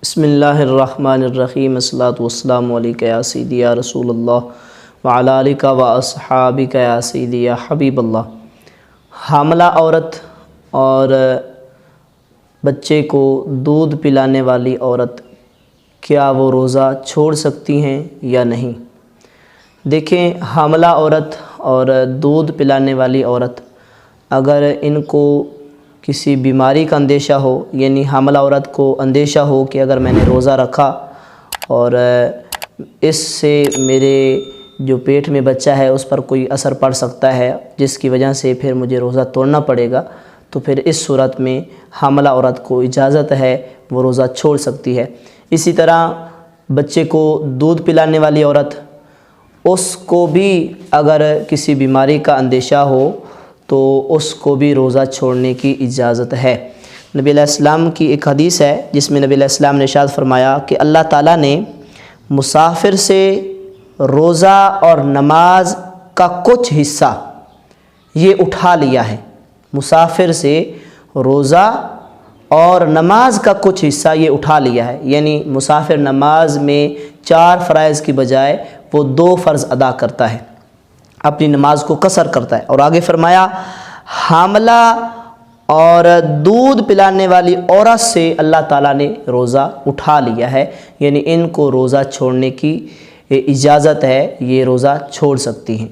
بسم اللہ الرحمن الرحیم الصلاۃ والسلام علیک یا سیدی یا رسول اللہ وعلی آلک و اصحابک یا سیدی یا حبیب اللہ۔ حاملہ عورت اور بچے کو دودھ پلانے والی عورت کیا وہ روزہ چھوڑ سکتی ہیں یا نہیں؟ دیکھیں، حاملہ عورت اور دودھ پلانے والی عورت اگر ان کو کسی بیماری کا اندیشہ ہو، یعنی حاملہ عورت کو اندیشہ ہو کہ اگر میں نے روزہ رکھا اور اس سے میرے جو پیٹ میں بچہ ہے اس پر کوئی اثر پڑ سکتا ہے جس کی وجہ سے پھر مجھے روزہ توڑنا پڑے گا، تو پھر اس صورت میں حاملہ عورت کو اجازت ہے، وہ روزہ چھوڑ سکتی ہے۔ اسی طرح بچے کو دودھ پلانے والی عورت، اس کو بھی اگر کسی بیماری کا اندیشہ ہو تو اس کو بھی روزہ چھوڑنے کی اجازت ہے۔ نبی علیہ السلام کی ایک حدیث ہے جس میں نبی علیہ السلام نے ارشاد فرمایا کہ اللہ تعالیٰ نے مسافر سے روزہ اور نماز کا کچھ حصہ یہ اٹھا لیا ہے۔ مسافر سے روزہ اور نماز کا کچھ حصہ یہ اٹھا لیا ہے، یعنی مسافر نماز میں 4 فرائض کی بجائے وہ 2 فرض ادا کرتا ہے، اپنی نماز کو قصر کرتا ہے۔ اور آگے فرمایا، حاملہ اور دودھ پلانے والی عورت سے اللہ تعالیٰ نے روزہ اٹھا لیا ہے، یعنی ان کو روزہ چھوڑنے کی اجازت ہے، یہ روزہ چھوڑ سکتی ہیں۔